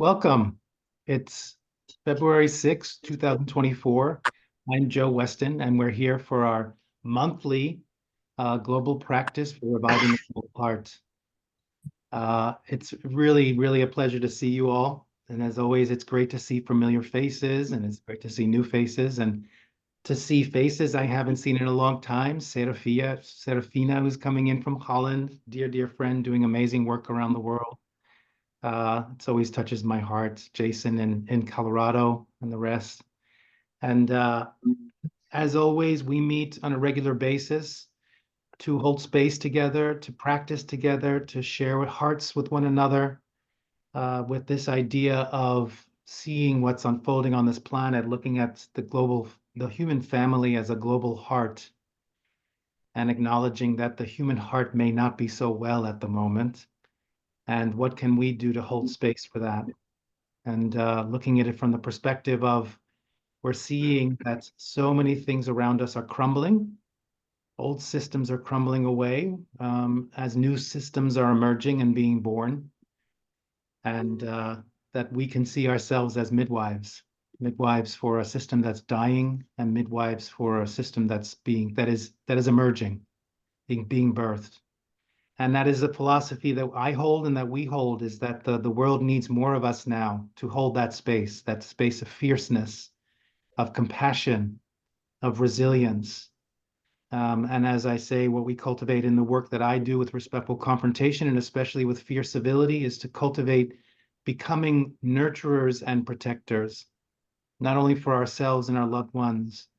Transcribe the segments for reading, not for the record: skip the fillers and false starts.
Welcome. It's February 6th, 2024. I'm Joe Weston, and we're here for our monthly global practice for reviving the global heart. It's really a pleasure to see you all. And as always, it's great to see familiar faces, and it's great to see new faces, and to see faces I haven't seen in a long time. Serafina, who's coming in from Holland, dear friend, doing amazing work around the world. It always touches my heart. Jason in Colorado and the rest. And as always, we meet on a regular basis to hold space together, to practice together, to share hearts with one another, with this idea of seeing what's unfolding on this planet, looking at the human family as a global heart, and acknowledging that the human heart may not be so well at the moment. And what can we do to hold space for that? And looking at it from the perspective of we're seeing that so many things around us are crumbling. Old systems are crumbling away as new systems are emerging and being born. And that we can see ourselves as midwives for a system that's dying, and midwives for a system that is emerging, being birthed. And that is a philosophy that I hold and that we hold, is that the world needs more of us now to hold that space of fierceness, of compassion, of resilience. And as I say, what we cultivate in the work that I do with respectful confrontation, and especially with fierce civility, is to cultivate becoming nurturers and protectors, not only for ourselves and our loved ones,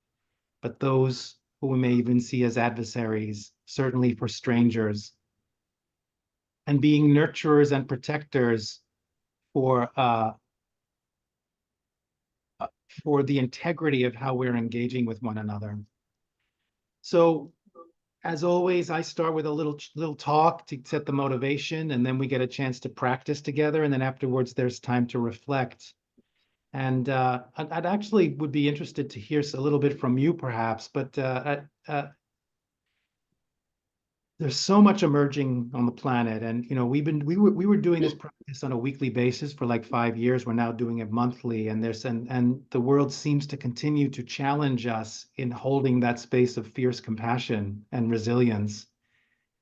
but those who we may even see as adversaries, certainly for strangers. And being nurturers and protectors for the integrity of how we're engaging with one another. So, as always, I start with a little talk to set the motivation, and then we get a chance to practice together, and then afterwards there's time to reflect. And I'd actually would be interested to hear a little bit from you, perhaps, but there's so much emerging on the planet, and we were doing this practice on a weekly basis for like 5 years. We're now doing it monthly, and the world seems to continue to challenge us in holding that space of fierce compassion and resilience.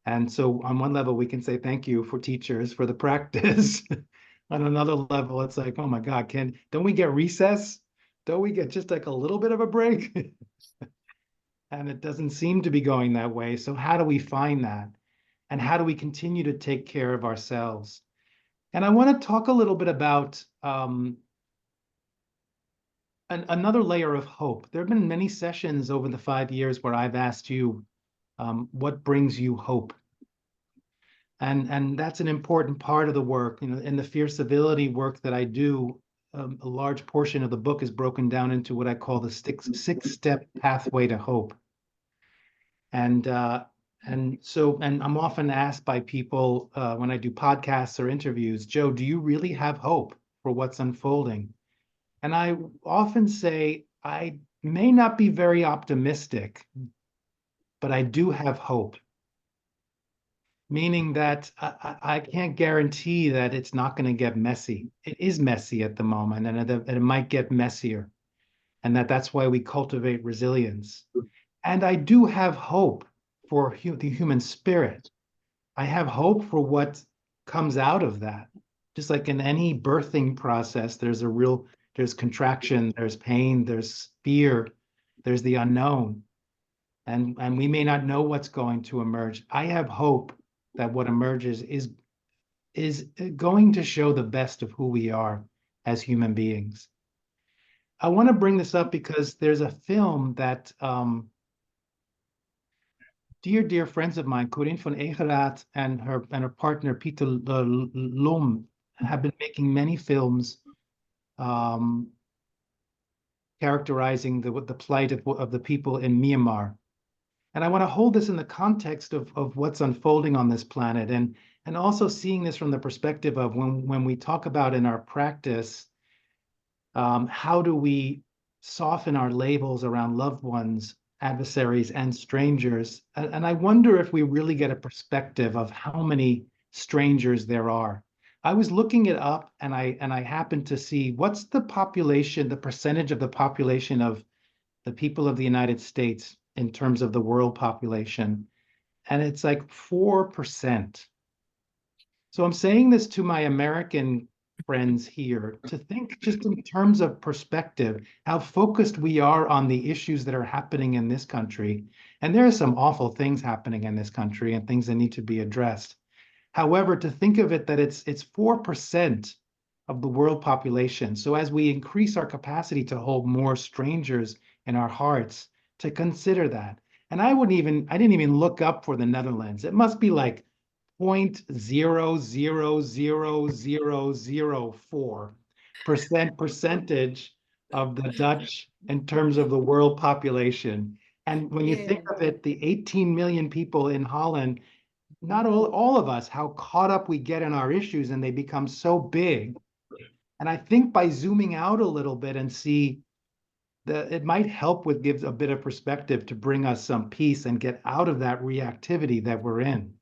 And so on one level, we can say thank you for teachers for the practice. On another level, it's like, oh my God, don't we get recess? Don't we get just like a little bit of a break? And it doesn't seem to be going that way. So how do we find that? And how do we continue to take care of ourselves? And I want to talk a little bit about another layer of hope. There have been many sessions over the 5 years where I've asked you, what brings you hope? And that's an important part of the work. In the fierce civility work that I do, a large portion of the book is broken down into what I call the six-step pathway to hope. And I'm often asked by people when I do podcasts or interviews, Joe, do you really have hope for what's unfolding? And I often say, I may not be very optimistic, but I do have hope. Meaning that I can't guarantee that it's not going to get messy. It is messy at the moment, and it might get messier. And that's why we cultivate resilience. And I do have hope for the human spirit. I have hope for what comes out of that. Just like in any birthing process, there's contraction, there's pain, there's fear, there's the unknown. And we may not know what's going to emerge. I have hope that what emerges is going to show the best of who we are as human beings. I want to bring this up because there's a film that dear friends of mine, 𝗵𝗵𝗁 𝗵𝗶𝗰 and her partner 𝗵𝗵𝗁 have been making many films characterizing the plight of the people in Myanmar. And I want to hold this in the context of what's unfolding on this planet, and also seeing this from the perspective of when we talk about in our practice, how do we soften our labels around loved ones, adversaries, and strangers? And I wonder if we really get a perspective of how many strangers there are. I was looking it up, and I happened to see what's the population, the percentage of the population of the people of the United States in terms of the world population, and it's like 4%. So I'm saying this to my American friends here to think just in terms of perspective, how focused we are on the issues that are happening in this country. And there are some awful things happening in this country and things that need to be addressed. However, to think of it that it's 4% of the world population. So as we increase our capacity to hold more strangers in our hearts, to consider that. And I didn't even look up for the Netherlands. It must be like 0.000004% percentage of the Dutch in terms of the world population. And when you think Yeah. of it, the 18 million people in Holland, not all of us, how caught up we get in our issues and they become so big. And I think by zooming out a little bit and see that it might help with gives a bit of perspective to bring us some peace and get out of that reactivity that we're in.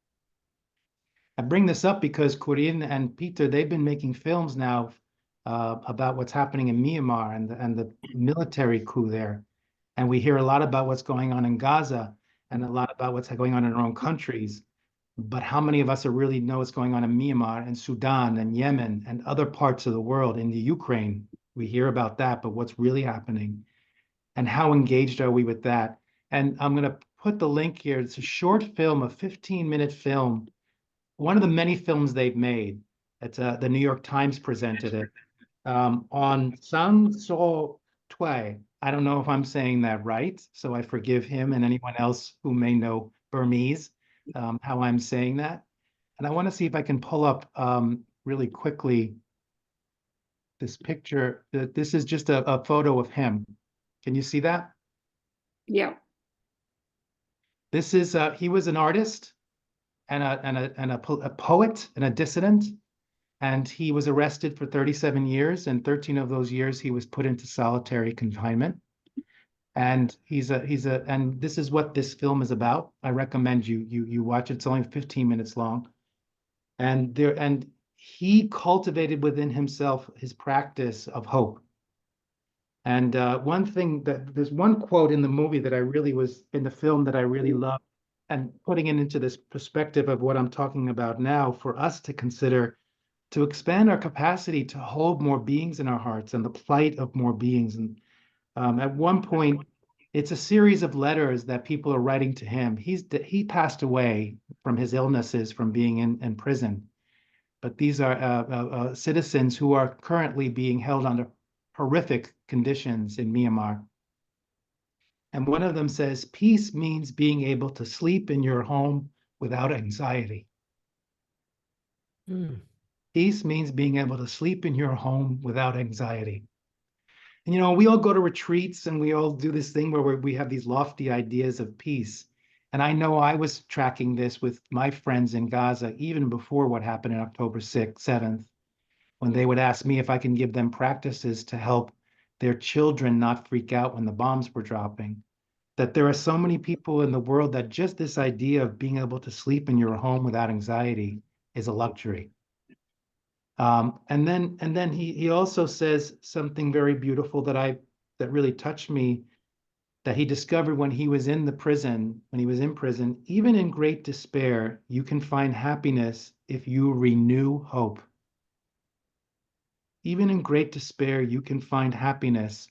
I bring this up because Corinne and Peter, they've been making films now about what's happening in Myanmar and the military coup there. And we hear a lot about what's going on in Gaza and a lot about what's going on in our own countries. But how many of us are really know what's going on in Myanmar and Sudan and Yemen and other parts of the world, in the Ukraine? We hear about that, but what's really happening? And how engaged are we with that? And I'm going to put the link here. It's a short film, a 15-minute film, one of the many films they've made. It's the New York Times presented it on 𝗪𝗁𝗁𝗁. I don't know if I'm saying that right, so I forgive him and anyone else who may know Burmese, how I'm saying that. And I want to see if I can pull up really quickly this picture. This is just a photo of him. Can you see that? Yeah. This is he was an artist and a poet and a dissident. And he was arrested for 37 years, and 13 of those years he was put into solitary confinement. And and this is what this film is about. I recommend you watch it. It's only 15 minutes long. And he cultivated within himself his practice of hope. And one thing that there's one quote in the movie that I really was in the film that I really loved, and putting it into this perspective of what I'm talking about now for us to consider, to expand our capacity to hold more beings in our hearts and the plight of more beings. And at one point, it's a series of letters that people are writing to him. He passed away from his illnesses from being in prison. But these are citizens who are currently being held under horrific conditions in Myanmar. And one of them says, peace means being able to sleep in your home without anxiety. Mm. Peace means being able to sleep in your home without anxiety. And we all go to retreats and we all do this thing where we have these lofty ideas of peace. And I know I was tracking this with my friends in Gaza even before what happened in October 6th, 7th, when they would ask me if I can give them practices to help their children not freak out when the bombs were dropping. That there are so many people in the world that just this idea of being able to sleep in your home without anxiety is a luxury. And then he also says something very beautiful that really touched me, that he discovered when he was in prison. Even in great despair, you can find happiness if you renew hope. Even in great despair, you can find happiness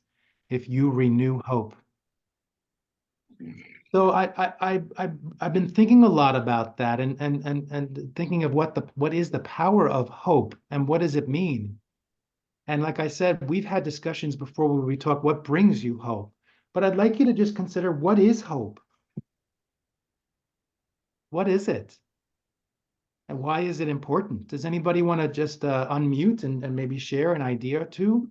if you renew hope. So I've been thinking a lot about that and thinking of what is the power of hope and what does it mean? And like I said, we've had discussions before where we talk what brings you hope. But I'd like you to just consider, what is hope? What is it? And why is it important? Does anybody want to just unmute and maybe share an idea or two?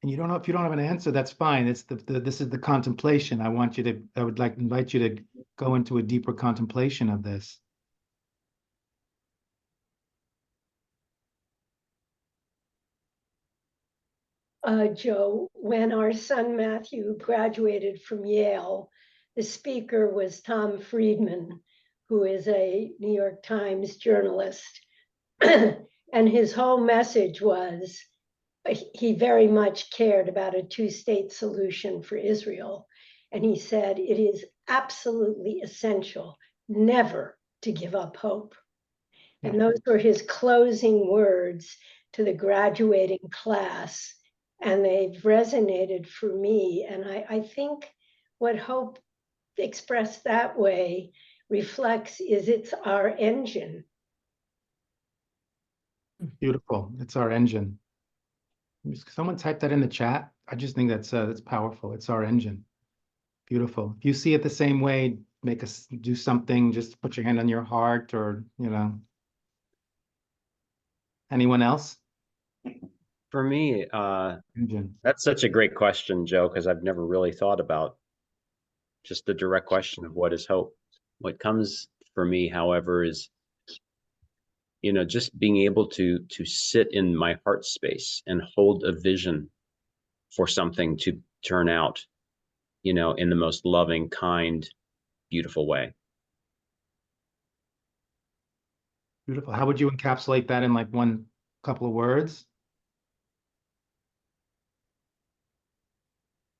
And you don't know, if you don't have an answer, that's fine. It's this is the contemplation. I would like to invite you to go into a deeper contemplation of this. Joe, when our son Matthew graduated from Yale, the speaker was Tom Friedman, who is a New York Times journalist. And his whole message was he very much cared about a two-state solution for Israel. And he said, it is absolutely essential never to give up hope. And those were his closing words to the graduating class. And they've resonated for me. And I think what hope expressed that way reflects is it's our engine. Beautiful. It's our engine. Someone type that in the chat. I just think that's powerful. It's our engine. Beautiful. If you see it the same way, make us do something. Just put your hand on your heart, or anyone else? For me, Engine. that's such a great question, Joe, because I've never really thought about just the direct question of what is hope. What comes for me, however, is just being able to sit in my heart space and hold a vision for something to turn out, in the most loving, kind, beautiful way. Beautiful. How would you encapsulate that in like one couple of words?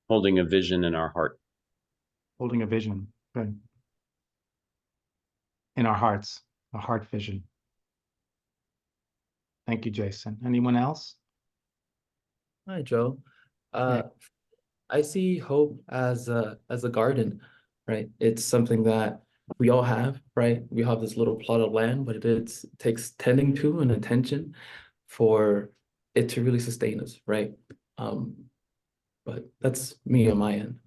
Holding a vision in our heart. Holding a vision. Good. In our hearts, a heart vision. Thank you, Jason. Anyone else? Hi, Joe. Yeah. I see hope as a garden, right? It's something that we all have, right? We have this little plot of land, but it takes tending to and attention for it to really sustain us, right? But that's me on my end.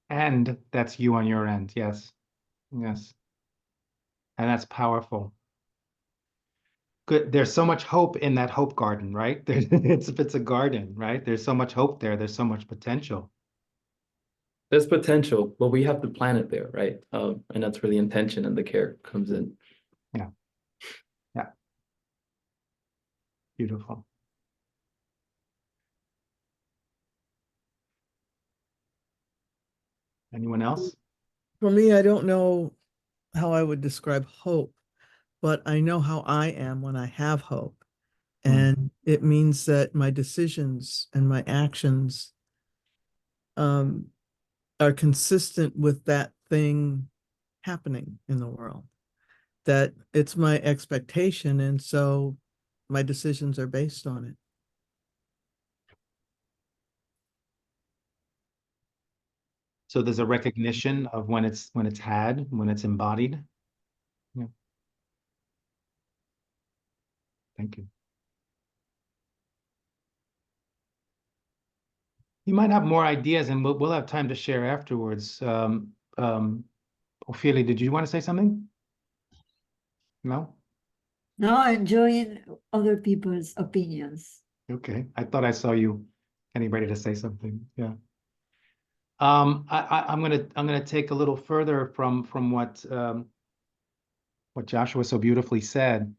And that's you on your end. Yes. Yes. And that's powerful. Good. There's so much hope in that hope garden, right? It's a garden, right? There's so much hope there. There's so much potential. There's potential, but we have to plant it there, right? And that's where the intention and the care comes in. Yeah. Yeah. Beautiful. Anyone else? For me, I don't know how I would describe hope, but I know how I am when I have hope. And it means that my decisions and my actions are consistent with that thing happening in the world, that it's my expectation, and so my decisions are based on it. So there's a recognition of when it's had, when it's embodied. Yeah. Thank you. You might have more ideas, and we'll have time to share afterwards. Ophelia, did you want to say something? No? No, I'm enjoying other people's opinions. Okay. I thought I saw you getting ready to say something. Yeah. I'm gonna take a little further from what Joshua so beautifully said.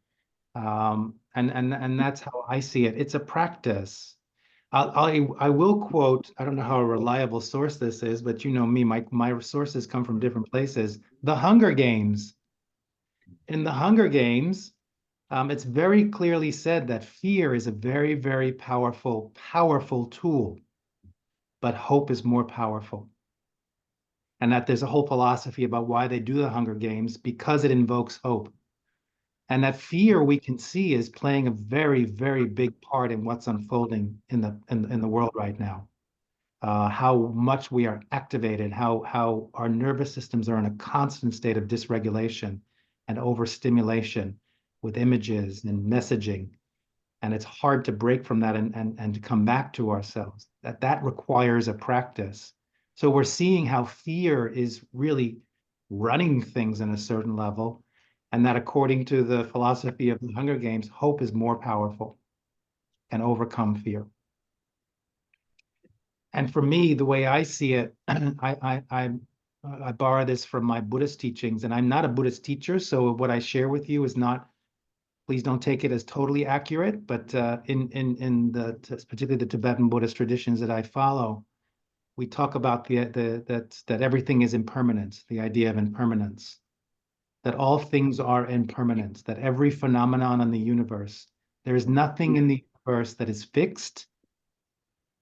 And that's how I see it. It's a practice. I will quote, I don't know how a reliable source this is, but you know me, my sources come from different places. The Hunger Games. In the Hunger Games, it's very clearly said that fear is a very, very powerful tool, but hope is more powerful. And that there's a whole philosophy about why they do the Hunger Games, because it invokes hope. And that fear, we can see, is playing a very, very big part in what's unfolding in the world right now. How much we are activated, how our nervous systems are in a constant state of dysregulation and overstimulation with images and messaging. And it's hard to break from that and to come back to ourselves. That requires a practice. So we're seeing how fear is really running things in a certain level, and that according to the philosophy of the Hunger Games, hope is more powerful, can overcome fear. And for me, the way I see it, I borrow this from my Buddhist teachings, and I'm not a Buddhist teacher, so what I share with you is not Please don't take it as totally accurate, but in particularly the Tibetan Buddhist traditions that I follow, we talk about that everything is impermanent, the idea of impermanence, that all things are impermanent, that every phenomenon in the universe, there is nothing in the universe that is fixed,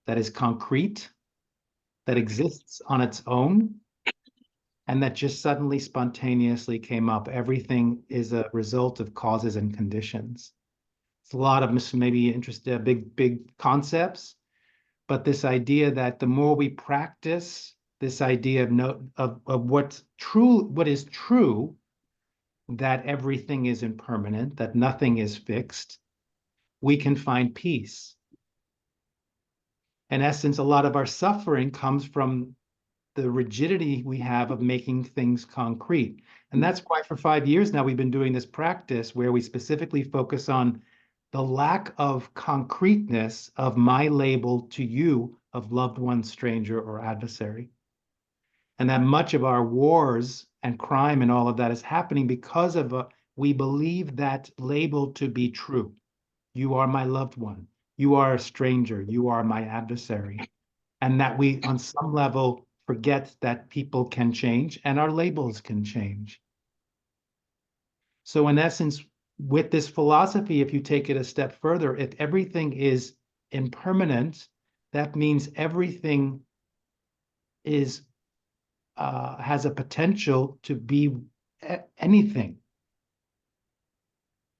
that is concrete, that exists on its own, and that just suddenly spontaneously came up. Everything is a result of causes and conditions. It's a lot of maybe interesting, big concepts, but this idea that the more we practice this idea of what is true, that everything is impermanent, that nothing is fixed, we can find peace. In essence, a lot of our suffering comes from the rigidity we have of making things concrete. And that's why for 5 years now, we've been doing this practice where we specifically focus on the lack of concreteness of my label to you of loved one, stranger, or adversary. And that much of our wars and crime and all of that is happening because of we believe that label to be true. You are my loved one. You are a stranger. You are my adversary. And that we, on some level, forget that people can change and our labels can change. So in essence, with this philosophy, if you take it a step further, if everything is impermanent, that means everything is has a potential to be anything.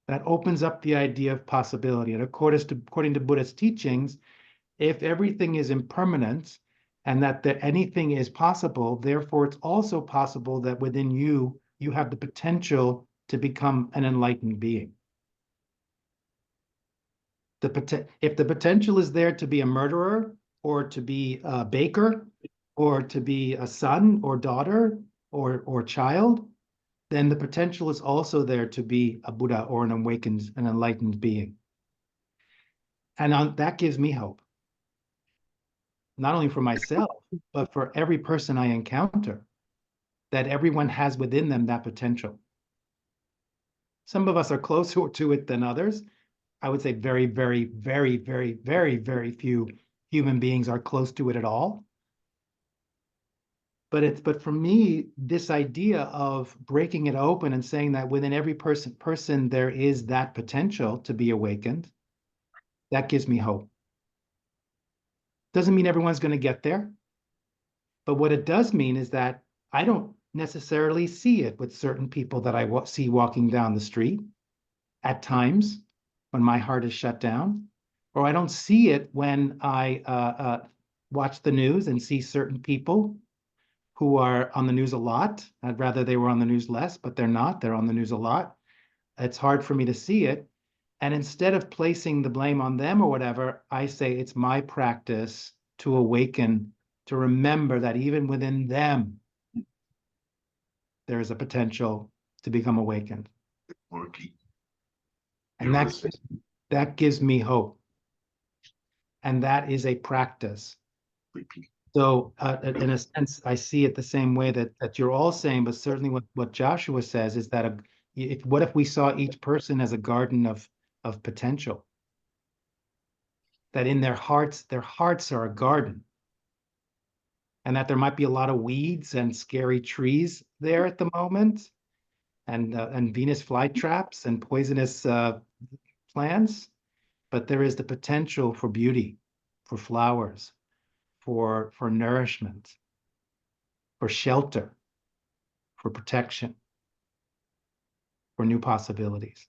That opens up the idea of possibility. And according to Buddhist teachings, if everything is impermanent and that anything is possible, therefore it's also possible that within you, you have the potential to become an enlightened being. If the potential is there to be a murderer or to be a baker or to be a son or daughter or child, then the potential is also there to be a Buddha or an awakened, an enlightened being. And that gives me hope. Not only for myself, but for every person I encounter, that everyone has within them that potential. Some of us are closer to it than others. I would say very, very, very, very, very, very few human beings are close to it at all. But for me, this idea of breaking it open and saying that within every person there is that potential to be awakened, that gives me hope. Doesn't mean everyone's going to get there. But what it does mean is that I don't necessarily see it with certain people that I see walking down the street at times when my heart is shut down, or I don't see it when I watch the news and see certain people who are on the news a lot. I'd rather they were on the news less, but they're not. They're on the news a lot. It's hard for me to see it. And instead of placing the blame on them or whatever, I say it's my practice to awaken, to remember that even within them, there is a potential to become awakened. And that gives me hope. And that is a practice. So in a sense, I see it the same way that you're all saying, but certainly what Joshua says is that what if we saw each person as a garden of potential? That in their hearts are a garden. And that there might be a lot of weeds and scary trees there at the moment, and Venus flytraps and poisonous plants, but there is the potential for beauty, for flowers, for nourishment, for shelter, for protection, for new possibilities.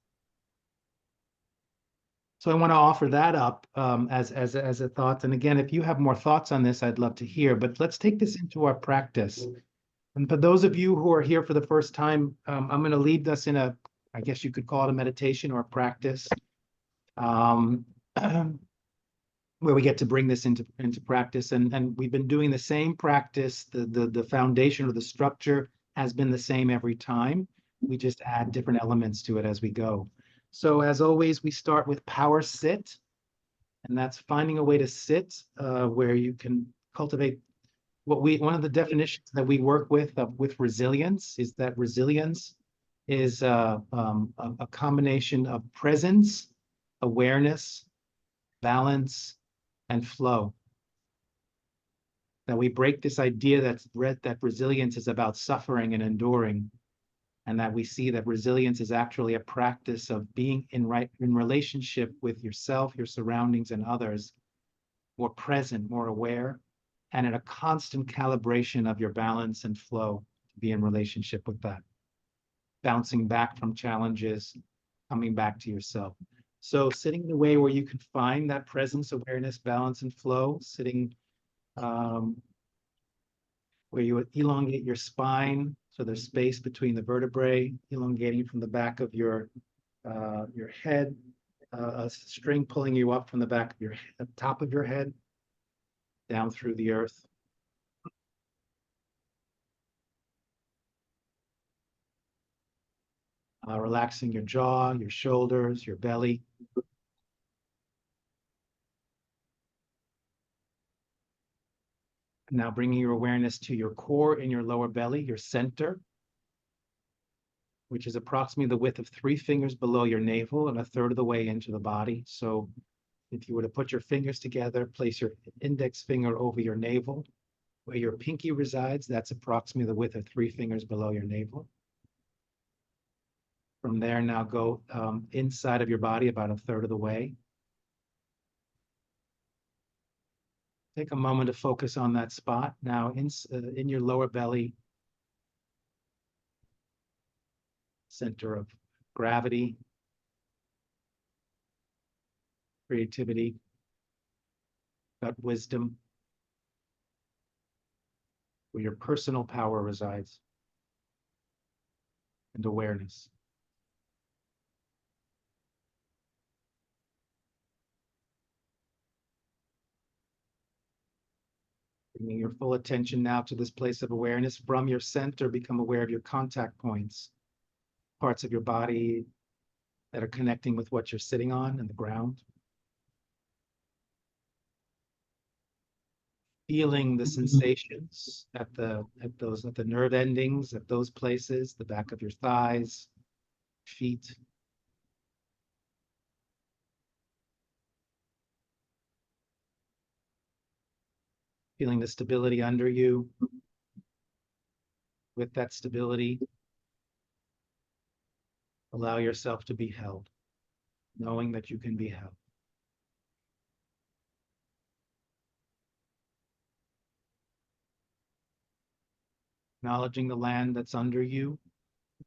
So I want to offer that up as a thought. And again, if you have more thoughts on this, I'd love to hear. But let's take this into our practice. And for those of you who are here for the first time, I'm going to lead us in I guess you could call it a meditation or a practice, where we get to bring this into practice. And we've been doing the same practice. The foundation or the structure has been the same every time. We just add different elements to it as we go. So as always, we start with power sit. And that's finding a way to sit where you can cultivate one of the definitions that we work with resilience is that resilience is a combination of presence, awareness, balance, and flow. That we break this idea that resilience is about suffering and enduring, and that we see that resilience is actually a practice of being in relationship with yourself, your surroundings, and others, more present, more aware, and in a constant calibration of your balance and flow to be in relationship with that. Bouncing back from challenges, coming back to yourself. So sitting in a way where you can find that presence, awareness, balance, and flow, sitting where you elongate your spine, so there's space between the vertebrae, elongating from the back of your head, a string pulling you up from the back of the top of your head, down through the earth. Relaxing your jaw, your shoulders, your belly. Now bringing your awareness to your core in your lower belly, your center, which is approximately the width of 3 fingers below your navel and 1/3 of the way into the body. So if you were to put your fingers together, place your index finger over your navel, where your pinky resides, that's approximately the width of 3 fingers below your navel. From there, now go inside of your body about 1/3 of the way. Take a moment to focus on that spot. Now in your lower belly, center of gravity, creativity, gut wisdom, where your personal power resides, and awareness. Bringing your full attention now to this place of awareness. From your center, become aware of your contact points, parts of your body that are connecting with what you're sitting on and the ground. Feeling the sensations at the nerve endings, at those places, the back of your thighs, feet. Feeling the stability under you. With that stability, allow yourself to be held, knowing that you can be held. Acknowledging the land that's under you,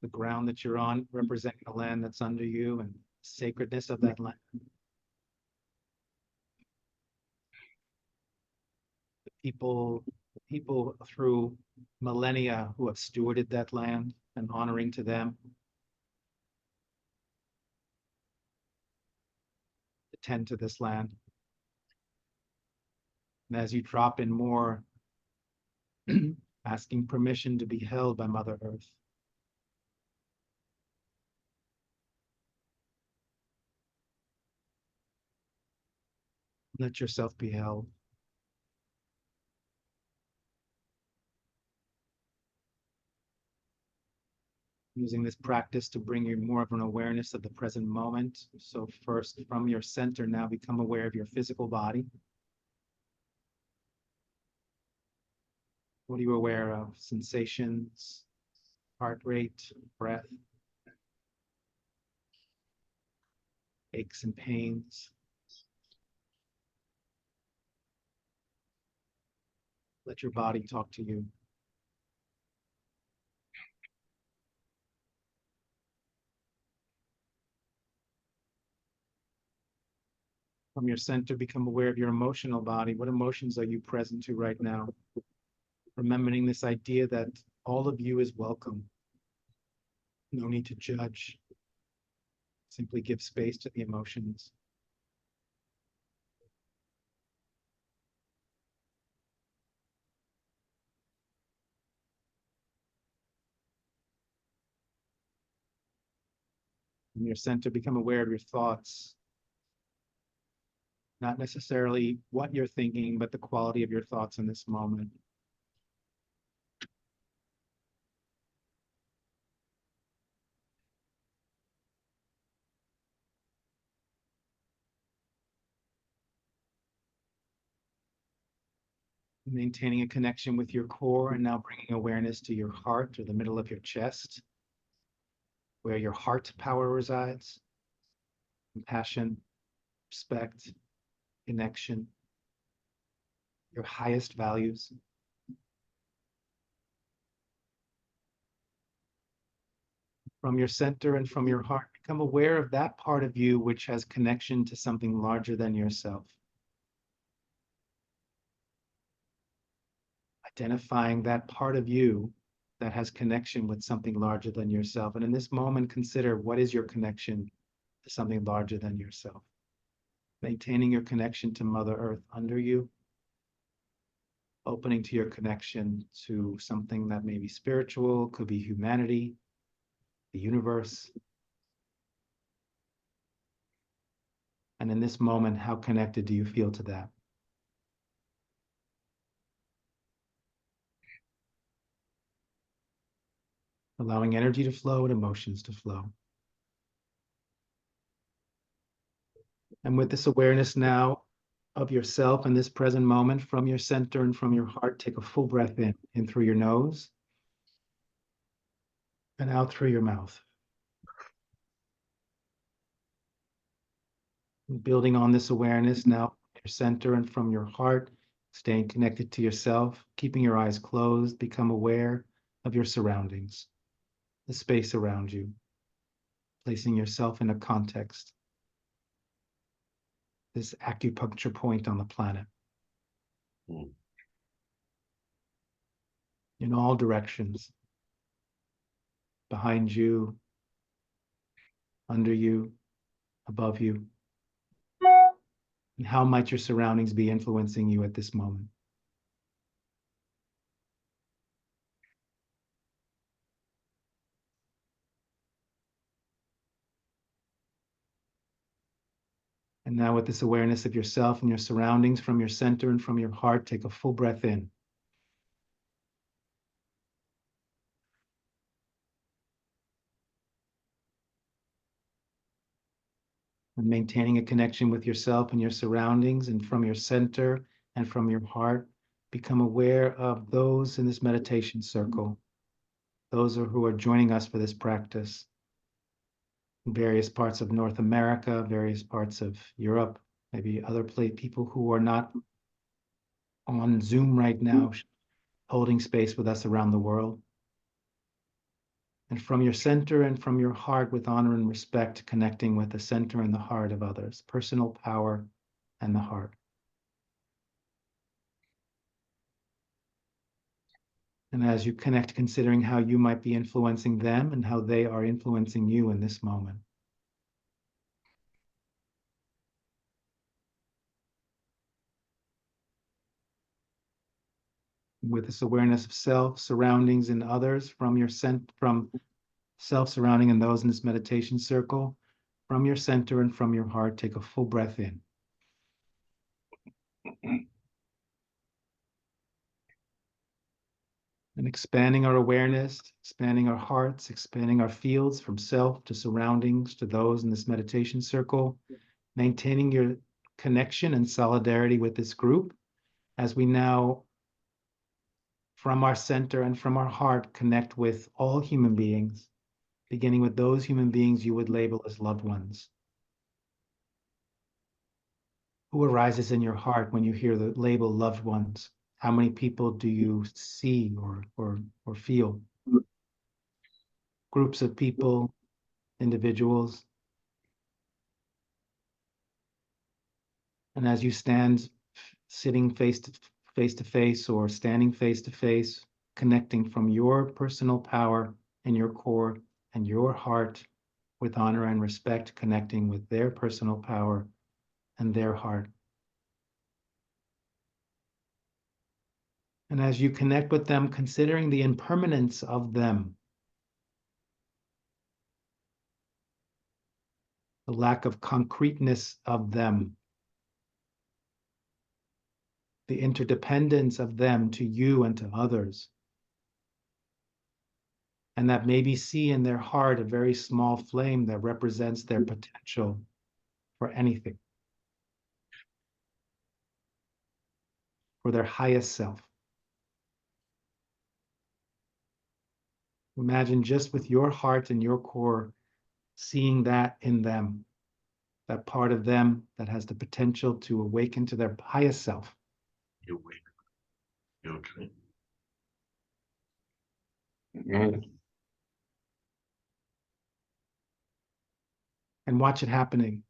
the ground that you're on, representing the land that's under you and sacredness of that land. The people through millennia who have stewarded that land, and honoring to them. Tend to this land. And as you drop in more, asking permission to be held by Mother Earth. Let yourself be held. Using this practice to bring you more of an awareness of the present moment. So first, from your center, now become aware of your physical body. What are you aware of? Sensations, heart rate, breath, aches and pains. Let your body talk to you. From your center, become aware of your emotional body. What emotions are you present to right now? Remembering this idea that all of you is welcome. No need to judge. Simply give space to the emotions. From your center, become aware of your thoughts. Not necessarily what you're thinking, but the quality of your thoughts in this moment. Maintaining a connection with your core, and now bringing awareness to your heart or the middle of your chest, where your heart power resides. Compassion, respect, connection, your highest values. From your center and from your heart, become aware of that part of you which has connection to something larger than yourself. Identifying that part of you that has connection with something larger than yourself. And in this moment, consider, what is your connection to something larger than yourself? Maintaining your connection to Mother Earth under you, opening to your connection to something that may be spiritual, could be humanity, the universe. And in this moment, how connected do you feel to that? Allowing energy to flow and emotions to flow. And with this awareness now of yourself in this present moment, from your center and from your heart, take a full breath in through your nose and out through your mouth. And building on this awareness now, from your center and from your heart, staying connected to yourself, keeping your eyes closed, become aware of your surroundings, the space around you, placing yourself in a context, this acupuncture point on the planet. In all directions, behind you, under you, above you. And how might your surroundings be influencing you at this moment? And now, with this awareness of yourself and your surroundings from your center and from your heart, take a full breath in. And maintaining a connection with yourself and your surroundings, and from your center and from your heart, become aware of those in this meditation circle, those who are joining us for this practice, in various parts of North America, various parts of Europe, maybe other people who are not on Zoom right now, holding space with us around the world. And from your center and from your heart, with honor and respect, connecting with the center and the heart of others, personal power and the heart. And as you connect, considering how you might be influencing them and how they are influencing you in this moment. With this awareness of self, surroundings, and others, from self, surrounding, and those in this meditation circle, from your center and from your heart, take a full breath in. And expanding our awareness, expanding our hearts, expanding our fields from self to surroundings to those in this meditation circle, maintaining your connection and solidarity with this group as we now, from our center and from our heart, connect with all human beings, beginning with those human beings you would label as loved ones. Who arises in your heart when you hear the label loved ones? How many people do you see or feel? Groups of people, individuals. And as you stand sitting face to face or standing face to face, connecting from your personal power and your core and your heart with honor and respect, connecting with their personal power and their heart. And as you connect with them, considering the impermanence of them, the lack of concreteness of them, the interdependence of them to you and to others, and that maybe see in their heart a very small flame that represents their potential for anything. for their highest self. Imagine just with your heart and your core, seeing that in them, that part of them that has the potential to awaken to their highest self. You wake. You okay? And watch it happening.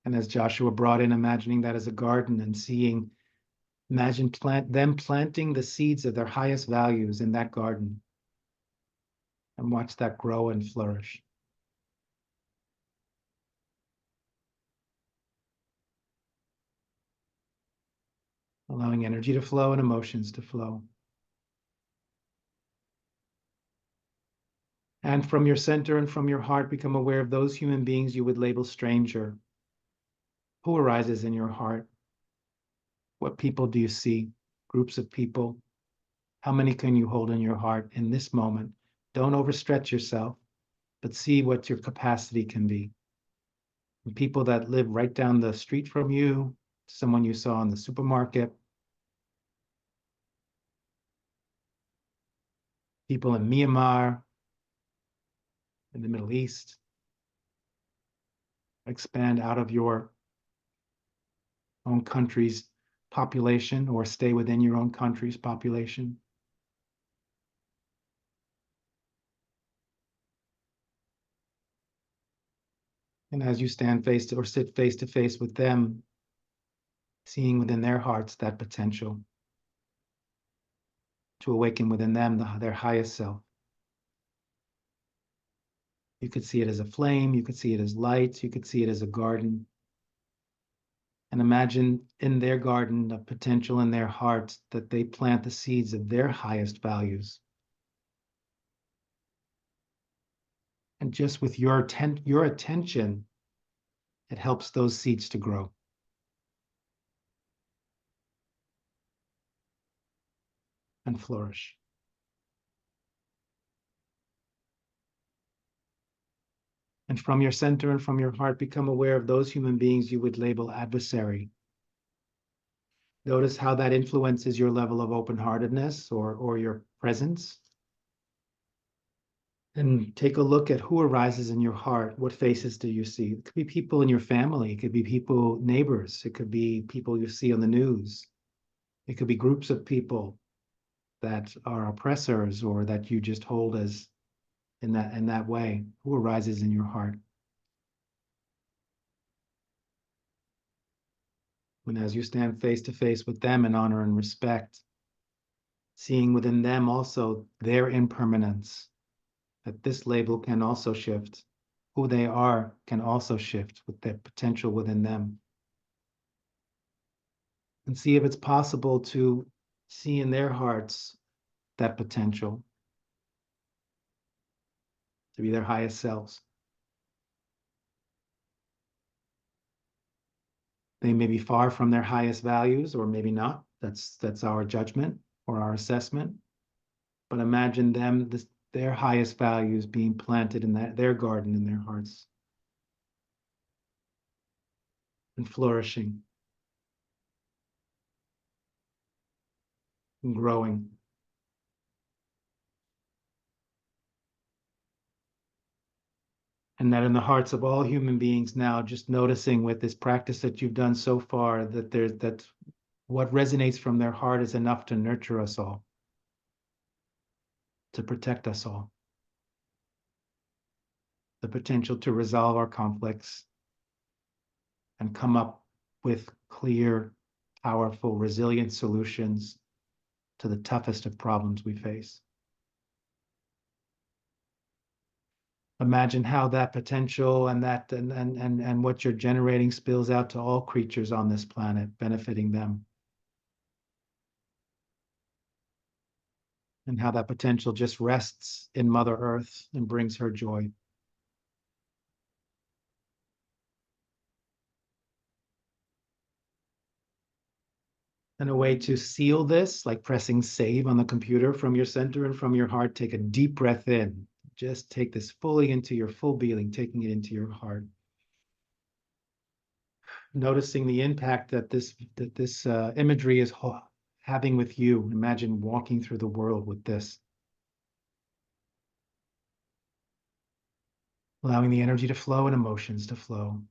And as Joshua brought in, imagining that as a garden and seeing, imagine them planting the seeds of their highest values in that garden. And watch that grow and flourish. Allowing energy to flow and emotions to flow. And from your center and from your heart, become aware of those human beings you would label stranger. Who arises in your heart? What people do you see? Groups of people? How many can you hold in your heart in this moment? Don't overstretch yourself, but see what your capacity can be. And people that live right down the street from you, someone you saw in the supermarket, people in Myanmar, in the Middle East. Expand out of your own country's population or stay within your own country's population. And as you stand face to or sit face to face with them, seeing within their hearts that potential to awaken within them their highest self. You could see it as a flame, you could see it as light, you could see it as a garden. And imagine in their garden the potential in their hearts that they plant the seeds of their highest values. And just with your attention, it helps those seeds to grow. And flourish. And from your center and from your heart, become aware of those human beings you would label adversary. Notice how that influences your level of open-heartedness or your presence. And take a look at who arises in your heart. What faces do you see? It could be people in your family. It could be people, neighbors. It could be people you see on the news. It could be groups of people that are oppressors or that you just hold as in that way. Who arises in your heart? When as you stand face to face with them in honor and respect, seeing within them also their impermanence, that this label can also shift. Who they are can also shift with their potential within them. And see if it's possible to see in their hearts that potential to be their highest selves. They may be far from their highest values, or maybe not. That's our judgment or our assessment. But imagine them, their highest values being planted in their garden in their hearts and flourishing and growing. And that in the hearts of all human beings now, just noticing with this practice that you've done so far, that what resonates from their heart is enough to nurture us all, to protect us all. The potential to resolve our conflicts and come up with clear, powerful, resilient solutions to the toughest of problems we face. Imagine how that potential and what you're generating spills out to all creatures on this planet, benefiting them. And how that potential just rests in Mother Earth and brings her joy. And a way to seal this, like pressing save on the computer from your center and from your heart, take a deep breath in. Just take this fully into your full being, taking it into your heart. noticing the impact that this imagery is having with you. Imagine walking through the world with this. Allowing the energy to flow and emotions to flow.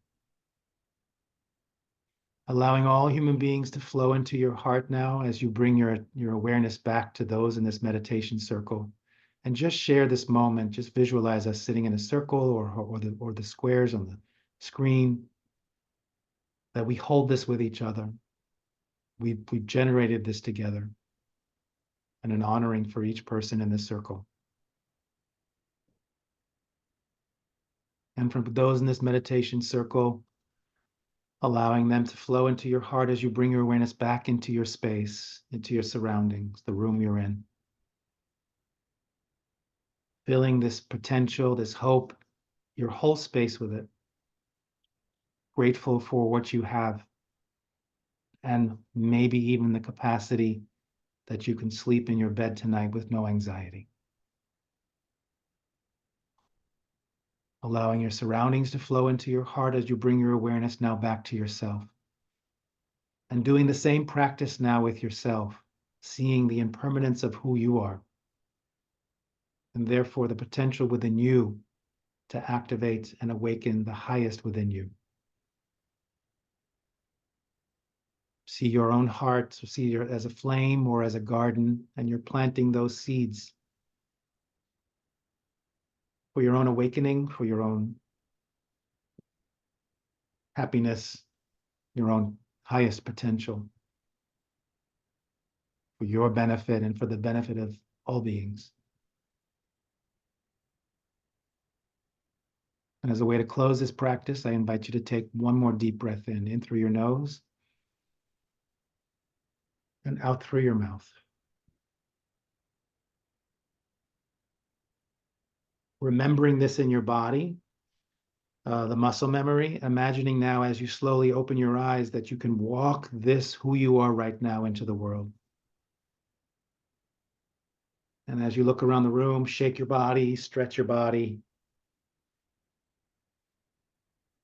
Allowing all human beings to flow into your heart now as you bring your awareness back to those in this meditation circle. And just share this moment. Just visualize us sitting in a circle or the squares on the screen. That we hold this with each other. We've generated this together. And an honoring for each person in this circle. And for those in this meditation circle, allowing them to flow into your heart as you bring your awareness back into your space, into your surroundings, the room you're in. Filling this potential, this hope, your whole space with it. Grateful for what you have. And maybe even the capacity that you can sleep in your bed tonight with no anxiety. Allowing your surroundings to flow into your heart as you bring your awareness now back to yourself. And doing the same practice now with yourself, seeing the impermanence of who you are. And therefore the potential within you to activate and awaken the highest within you. See your own heart, see it as a flame or as a garden, and you're planting those seeds for your own awakening, for your own happiness, your own highest potential, for your benefit and for the benefit of all beings. And as a way to close this practice, I invite you to take one more deep breath in through your nose and out through your mouth. Remembering this in your body, the muscle memory, imagining now as you slowly open your eyes that you can walk this who you are right now into the world. And as you look around the room, shake your body, stretch your body.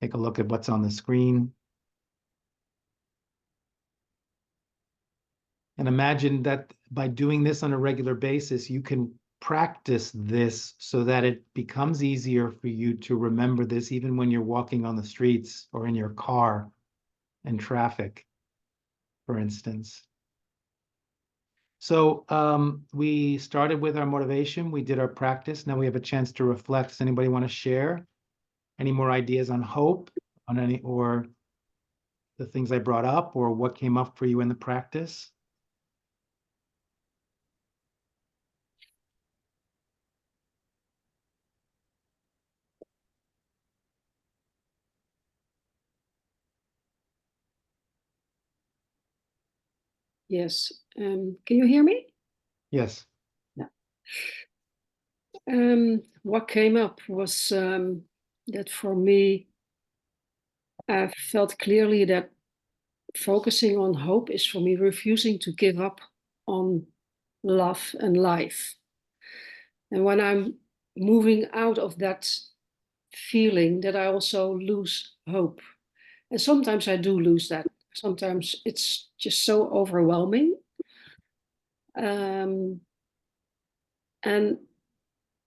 Take a look at what's on the screen. And imagine that by doing this on a regular basis, you can practice this so that it becomes easier for you to remember this even when you're walking on the streets or in your car in traffic, for instance. So we started with our motivation. We did our practice. Now we have a chance to reflect. Does anybody want to share any more ideas on hope, on any, or the things I brought up, or what came up for you in the practice? Yes. Can you hear me? Yes. What came up was that for me, I felt clearly that focusing on hope is for me refusing to give up on love and life. And when I'm moving out of that feeling, that I also lose hope. And sometimes I do lose that. Sometimes it's just so overwhelming. And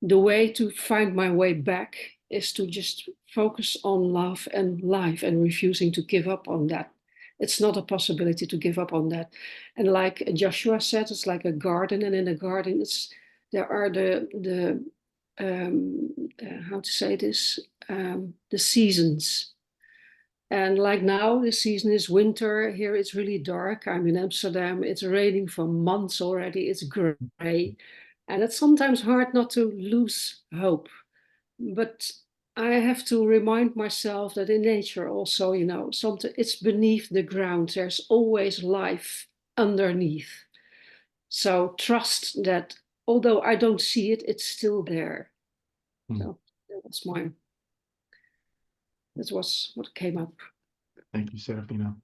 the way to find my way back is to just focus on love and life and refusing to give up on that. It's not a possibility to give up on that. And like Joshua said, it's like a garden, and in a garden, there are the how to say this, the seasons. And like now, the season is winter. Here it's really dark. I'm in Amsterdam. It's raining for months already. It's gray. And it's sometimes hard not to lose hope. But I have to remind myself that in nature also, you know, something, it's beneath the ground. There's always life underneath. So trust that although I don't see it, it's still there. So that was what came up. Thank you, Serafina.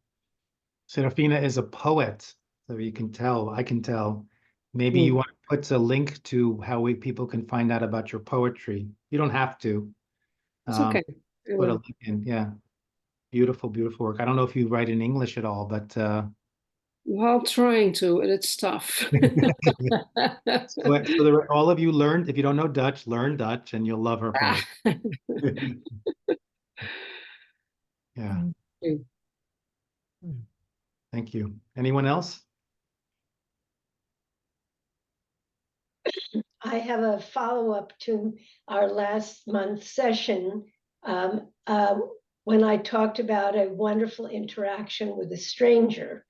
Serafina is a poet, so you can tell, I can tell. Maybe you want to put a link to how people can find out about your poetry. You don't have to. It's okay. Put a link in, yeah. Beautiful, beautiful work. I don't know if you write in English at all, but While trying to, and it's tough. all of you learned, if you don't know Dutch, learn Dutch and you'll love her poetry. Yeah, thank you. Anyone else? I have a follow-up to our last month's session when I talked about a wonderful interaction with a stranger.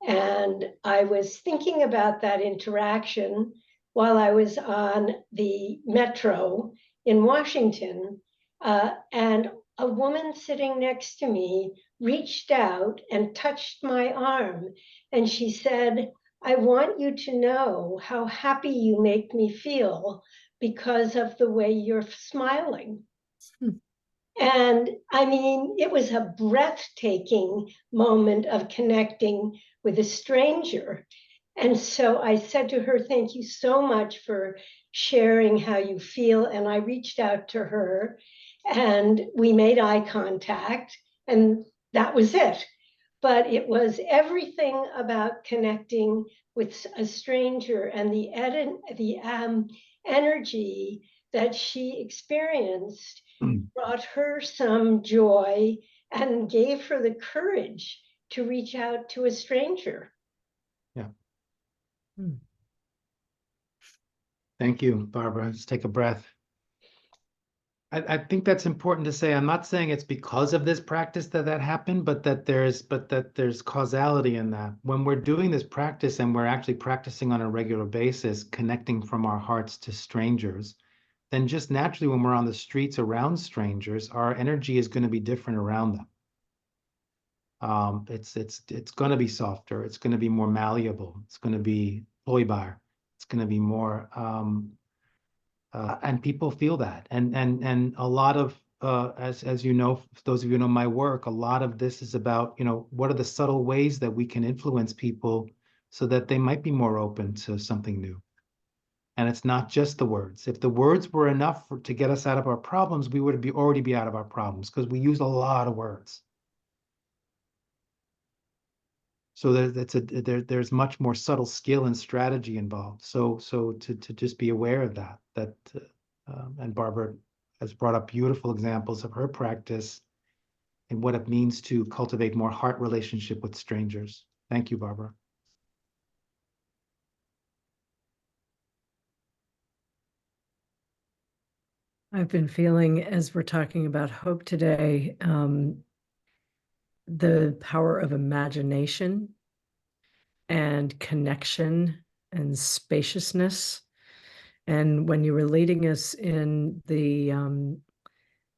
And I was thinking about that interaction while I was on the metro in Washington. And a woman sitting next to me reached out and touched my arm. And she said, "I want you to know how happy you make me feel because of the way you're smiling." And I mean, it was a breathtaking moment of connecting with a stranger. And so I said to her, "Thank you so much for sharing how you feel." And I reached out to her and we made eye contact, and that was it. But it was everything about connecting with a stranger and the energy that she experienced brought her some joy and gave her the courage to reach out to a stranger. Yeah. Thank you, Barbara. Let's take a breath. I think that's important to say. I'm not saying it's because of this practice that happened, but that there's causality in that. When we're doing this practice and we're actually practicing on a regular basis, connecting from our hearts to strangers, then just naturally when we're on the streets around strangers, our energy is going to be different around them. It's going to be softer. It's going to be more malleable. It's going to be 𝗺𝗏𝗏. It's going to be more and people feel that, and a lot of as you know, those of you who know my work, a lot of this is about, you know, what are the subtle ways that we can influence people so that they might be more open to something new. And it's not just the words. If the words were enough to get us out of our problems, we would already be out of our problems, because we use a lot of words. So there's much more subtle skill and strategy involved. So to just be aware of that. And Barbara has brought up beautiful examples of her practice and what it means to cultivate more heart relationship with strangers. Thank you, Barbara. I've been feeling, as we're talking about hope today, the power of imagination and connection and spaciousness. And when you were leading us in the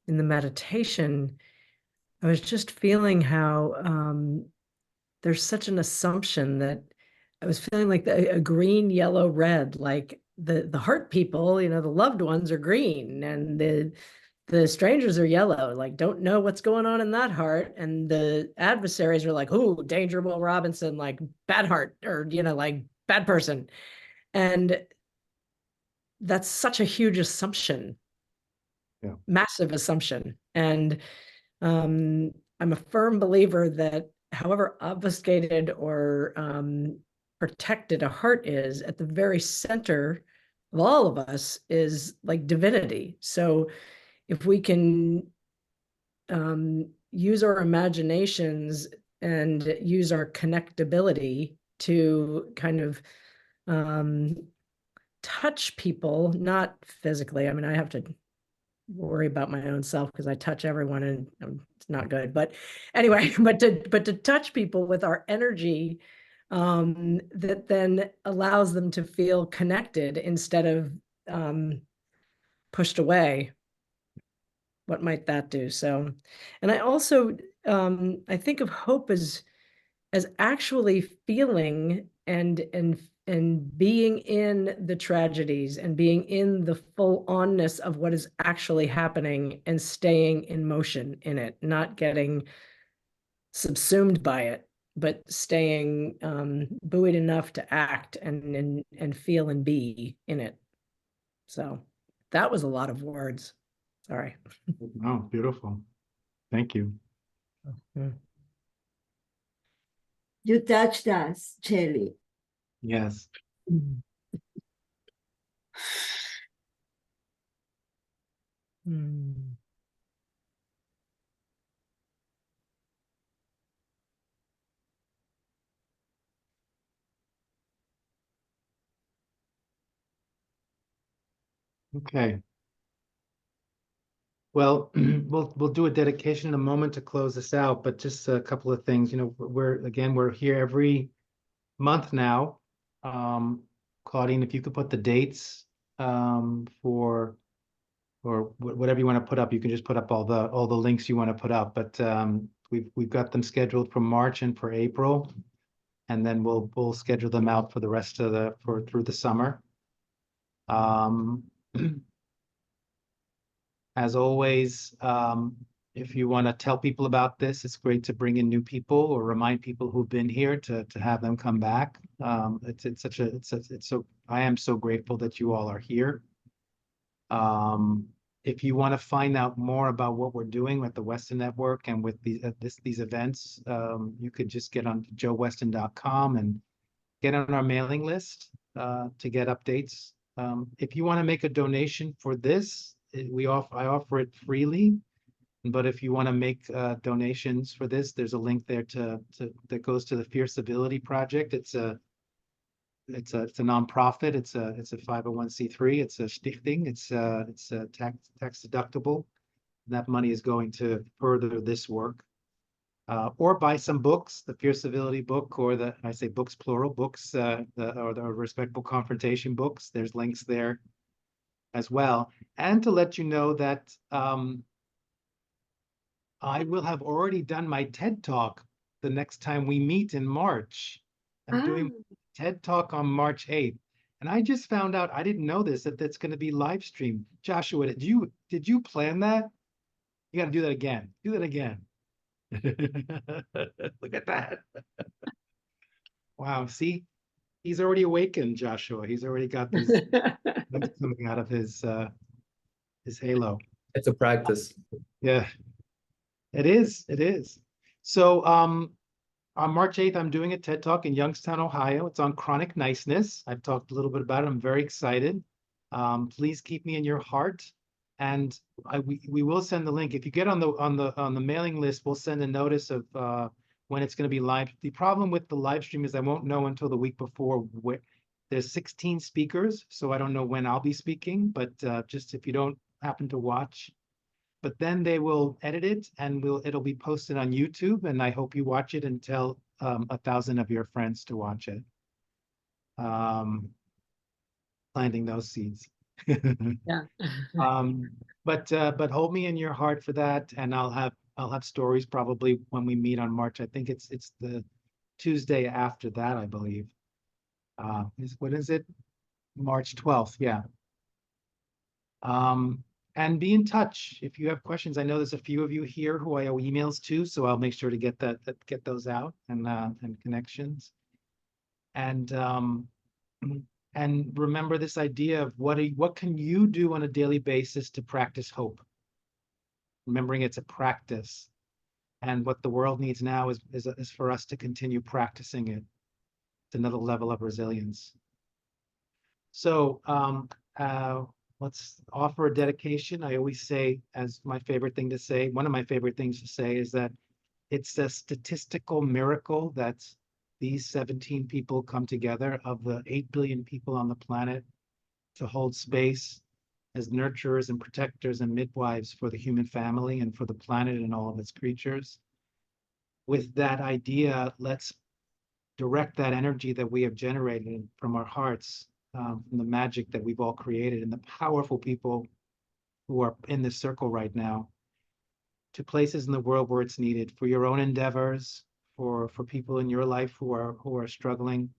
meditation, I was just feeling how there's such an assumption that I was feeling like a green, yellow, red, like the heart people, you know, the loved ones are green and the strangers are yellow, like don't know what's going on in that heart. And the adversaries are like, "Oh, danger, Will Robinson, like bad heart," or, you know, like bad person. And that's such a huge assumption. Yeah. Massive assumption. And I'm a firm believer that however obfuscated or protected a heart is, at the very center of all of us is like divinity. So if we can use our imaginations and use our connectability to kind of touch people, not physically. I mean, I have to worry about my own self because I touch everyone and it's not good. But anyway, but to touch people with our energy, that then allows them to feel connected instead of pushed away. What might that do? So, and I also I think of hope as actually feeling and being in the tragedies and being in the full onness of what is actually happening and staying in motion in it, not getting subsumed by it, but staying buoyed enough to act and feel and be in it. So that was a lot of words. Sorry. Oh, beautiful. Thank you. You touched us, 𝗁𝗁. Yes. Hmm. Okay. Well, we'll do a dedication in a moment to close this out, but just a couple of things. You know, we're here every month now. Claudine, if you could put the dates for or whatever you want to put up, you can just put up all the links you want to put up. But we've got them scheduled for March and for April, and then we'll schedule them out for the rest of through the summer. As always, if you want to tell people about this, it's great to bring in new people or remind people who've been here to have them come back. I am so grateful that you all are here. If you want to find out more about what we're doing with the Weston Network and with these events, you could just get on 𝗪𝗶𝗰𝗶 and get on our mailing list to get updates. If you want to make a donation for this, I offer it freely. But if you want to make donations for this, there's a link there that goes to the 𝗵𝗶𝗶 project. It's a nonprofit. It's a 501c3. It's a stichting. It's tax deductible. That money is going to further this work. Or buy some books, the 𝗵𝗶𝗶 book, or I say books plural, books, or the Respectful Confrontation books. There's links there as well. And to let you know that I will have already done my TED Talk the next time we meet in March. I'm doing TED Talk on March 8th. And I just found out, I didn't know this, that that's going to be live streamed. Joshua, did you plan that? You got to do that again. Do that again. Look at that. Wow, see? He's already awakened, Joshua. He's already got these coming out of his halo. It's a practice. Yeah, it is. It is. So on March 8th, I'm doing a TED Talk in Youngstown, Ohio. It's on chronic niceness. I've talked a little bit about it. I'm very excited. Please keep me in your heart. And we will send the link. If you get on the mailing list, we'll send a notice of when it's going to be live. The problem with the live stream is I won't know until the week before. There's 16 speakers, so I don't know when I'll be speaking. But just if you don't happen to watch, but then they will edit it and it'll be posted on YouTube. And I hope you watch it and tell 1,000 of your friends to watch it. Planting those seeds. Yeah. But hold me in your heart for that, and I'll have stories probably when we meet on March. I think it's the Tuesday after that, I believe. What is it? March 12th, yeah. And be in touch if you have questions. I know there's a few of you here who I owe emails to, so I'll make sure to get those out and connections. And remember this idea of what can you do on a daily basis to practice hope? Remembering it's a practice, and what the world needs now is for us to continue practicing it. It's another level of resilience. So let's offer a dedication. I always say, as my favorite thing to say, one of my favorite things to say is that it's a statistical miracle that these 17 people come together of the 8 billion people on the planet to hold space as nurturers and protectors and midwives for the human family and for the planet and all of its creatures. With that idea, let's direct that energy that we have generated from our hearts, from the magic that we've all created and the powerful people who are in this circle right now, to places in the world where it's needed for your own endeavors, for people in your life who are struggling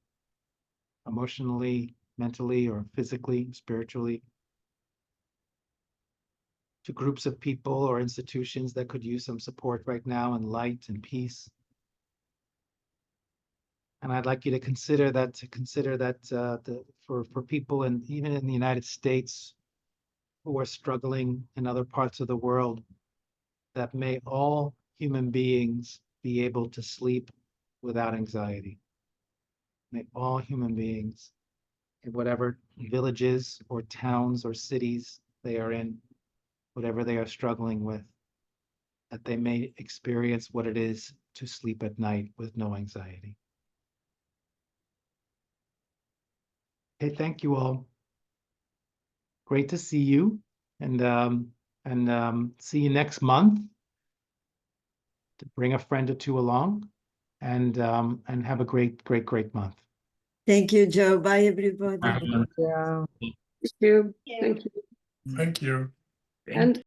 emotionally, mentally, or physically, spiritually, to groups of people or institutions that could use some support right now and light and peace. And I'd like you to consider that for people even in the United States who are struggling in other parts of the world, that may all human beings be able to sleep without anxiety. May all human beings, in whatever villages or towns or cities they are in, whatever they are struggling with, that they may experience what it is to sleep at night with no anxiety. Okay, thank you all. Great to see you, and see you next month. To bring a friend or two along, and have a great month. Thank you, Joe. Bye, everybody. Yeah. Thank you. Thank you. Thank you. And